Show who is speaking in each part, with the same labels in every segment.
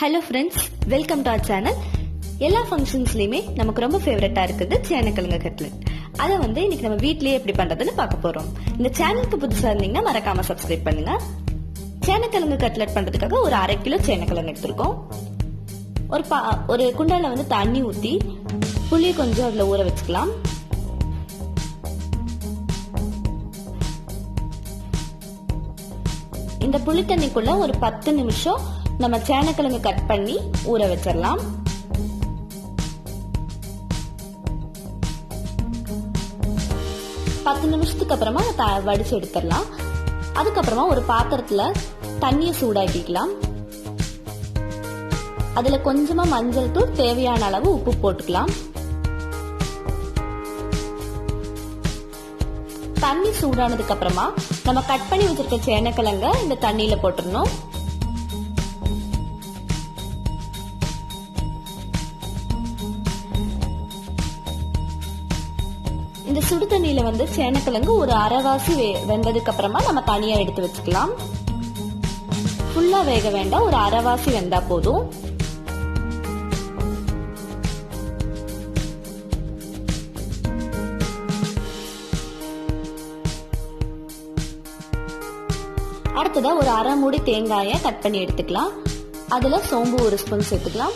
Speaker 1: Hello friends, welcome to our channel. எல்லா ஃபங்க்ஷன்ஸ்லயுமே நமக்கு ரொம்ப ஃபேவரட்டா இருக்குது சேனக்கிழங்கு கட்லெட். அதை இன்னைக்கு நம்ம வீட்லயே எப்படி பண்றதுன்னு பார்க்க போறோம். இந்த சேனலுக்கு புதுசா இருந்தீங்கன்னா மறக்காம சப்ஸ்கிரைப் பண்ணுங்க. சேனக்கிழங்கு கட்லெட் பண்றதுக்காக ஒரு 1/2 கிலோ சேனக்கிழங்கு எடுத்திருக்கோம். ஒரு குண்டால தண்ணி ஊத்தி புளியை கொஞ்சம் அதுல ஊற வச்சுக்கலாம். இந்த புளி தண்ணிக்குள்ள ஒரு 10 நிமிஷம் நம்ம சேனக்கிழங்கு கட் பண்ணி ஊற வச்சிடலாம். பத்து நிமிஷத்துக்கு அப்புறமா வடிச்சு எடுத்துடலாம். அதுக்கப்புறமா ஒரு பாத்திரத்துல தண்ணியை சூடாக்கிக்கலாம். அதுல கொஞ்சமா மஞ்சள் தூள், தேவையான அளவு உப்பு போட்டுக்கலாம். தண்ணி சூடானதுக்கு அப்புறமா நம்ம கட் பண்ணி வச்சிருக்க சேனக்கிழங்க இந்த தண்ணியில போட்டுடணும். இந்த சுடு தண்ணியில சேனக்கிழங்கு ஒரு அரைவாசி வெந்ததுக்கு அப்புறமா நம்ம தனியா எடுத்து வச்சுக்கலாம். ஃபுல்லா வேக வேண்டாம், ஒரு அரைவாசி வெந்தா போதும். அடுத்ததா ஒரு அரை மூடி தேங்காயை கட் பண்ணி எடுத்துக்கலாம். அதுல சோம்பு ஒரு ஸ்பூன் சேர்த்துக்கலாம்.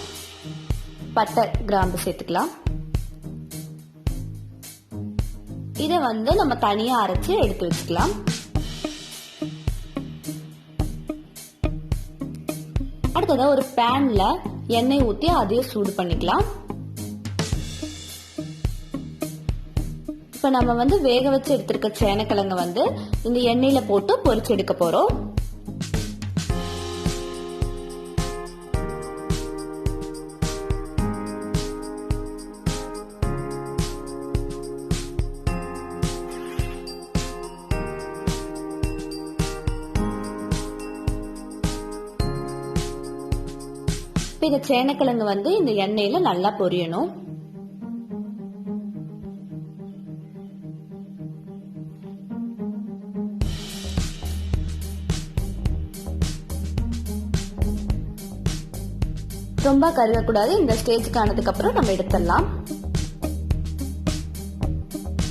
Speaker 1: பட்டை, கிராம்பு சேர்த்துக்கலாம். இதை நம்ம தனியா அரைச்சு எடுத்து வச்சுக்கலாம். அடுத்ததா ஒரு பேன்ல எண்ணெய் ஊத்தி அதையும் சூடு பண்ணிக்கலாம். இப்ப நம்ம வேக வச்சு எடுத்திருக்க சேனக்கிழங்க இந்த எண்ணெயில போட்டு பொரிச்சு எடுக்க போறோம். இந்த சேனக்கிழங்கு இந்த எண்ணெயில நல்லா பொரியணும். ரொம்ப கருகக்கூடாது. இந்த ஸ்டேஜ்க்கு ஆனதுக்கு அப்புறம் நம்ம எடுத்துடலாம்.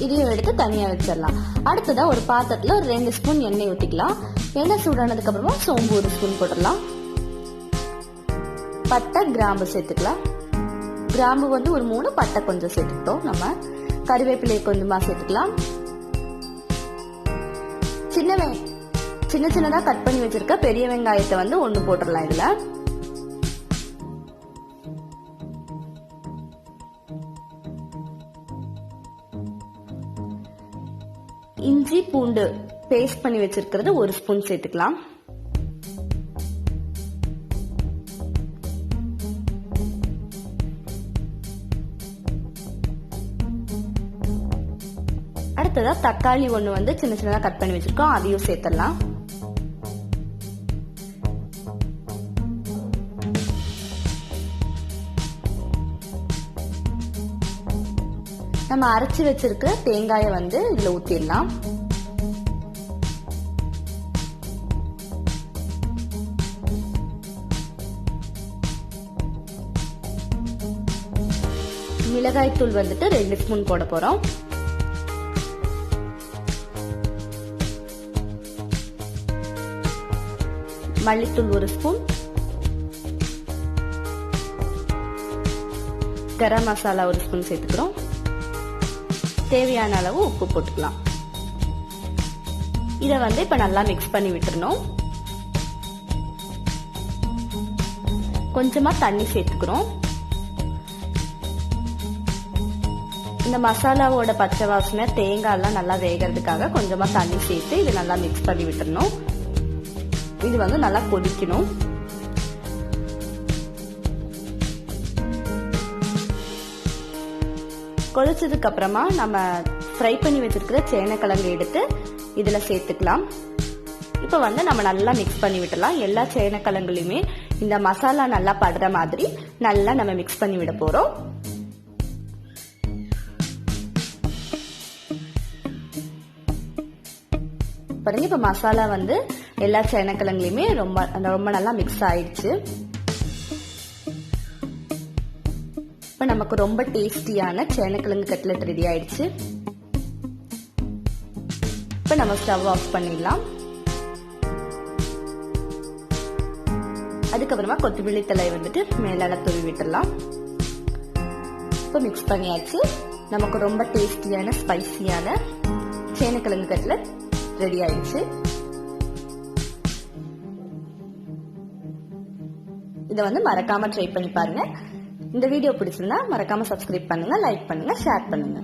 Speaker 1: இதையும் எடுத்து தனியா வச்சிடலாம். அடுத்ததா ஒரு பாத்திரத்துல ஒரு 2 ஸ்பூன் எண்ணெய் ஊத்திக்கலாம். எண்ணெய் சூடானதுக்கு அப்புறமா சோம்பு ஒரு ஸ்பூன் போட்டுடலாம். பட்டை, கிராம்பு சேர்த்துக்கலாம். கிராம்பு ஒரு 3, பட்டை கொஞ்சம் சேர்த்துக்கிட்டோம். நம்ம கறிவேப்பிலை கொஞ்சமா சேர்த்துக்கலாம். சின்னதா கட் பண்ணி வச்சிருக்க பெரிய வெங்காயத்தை 1 போட்டுடலாம். இதுல இஞ்சி பூண்டு பேஸ்ட் பண்ணி வச்சிருக்கிறது 1 ஸ்பூன் சேர்த்துக்கலாம். அடுத்ததா தக்காளி 1 சின்னதா கட் பண்ணி வச்சிருக்கோம். அதையும் சேர்த்துடலாம். நம்ம அரைச்சு வச்சிருக்க தேங்காயை இதுல ஊத்திடலாம். மிளகாய் தூள் 2 ஸ்பூன் போட போறோம். மல்லித்தூள் 1 ஸ்பூன். கரம் மசாலா 1 ஸ்பூன் சேர்த்துக்கிறோம். தேவையான அளவு உப்பு போட்டுக்கலாம். இதை இப்ப நல்லா மிக்ஸ் பண்ணி விட்டுறணும். கொஞ்சமா தண்ணி சேர்த்துக்கிறோம். இந்த மசாலாவோட பச்சை வாசனை, தேங்காய் எல்லாம் நல்லா வேகிறதுக்காக கொஞ்சமா தண்ணி சேர்த்து இதை நல்லா மிக்ஸ் பண்ணி விட்டுறணும். இது நல்லா கொதிக்கணும். கொதிச்சதுக்கு அப்புறமா நம்ம ஃப்ரை பண்ணி வச்சிருக்கிற சேனக்கிழங்கு எடுத்து இதுல சேர்த்துக்கலாம். இப்ப நம்ம நல்லா மிக்ஸ் பண்ணி விட்டுலாம். எல்லா சேனக்கிழங்குலயுமே இந்த மசாலா நல்லா படுற மாதிரி நல்லா நம்ம மிக்ஸ் பண்ணி விட போறோம். பாருங்க, இப்ப மசாலா எல்லா சேனக்கிழங்குலயுமே ரொம்ப ரொம்ப நல்லா மிக்ஸ் ஆயிடுச்சு. இப்போ நமக்கு ரொம்ப டேஸ்டியான சேனக்கிழங்கு கட்லெட் ரெடி ஆயிடுச்சு. இப்போ நம்ம ஸ்டவ் ஆஃப் பண்ணிடலாம். அதுக்கப்புறமா கொத்தமல்லி தழை வந்துட்டு மேலால தூவி விட்டுடலாம். இப்போ மிக்ஸ் பண்ணியாச்சு. நமக்கு ரொம்ப டேஸ்டியான ஸ்பைசியான சேனக்கிழங்கு கட்லெட் ரெடி ஆயிடுச்சு. இதை வந்து மறக்காம ட்ரை பண்ணி பாருங்க. இந்த வீடியோ பிடிச்சிருந்தா மறக்காம சப்ஸ்கிரைப் பண்ணுங்க, லைக் பண்ணுங்க, ஷேர் பண்ணுங்க.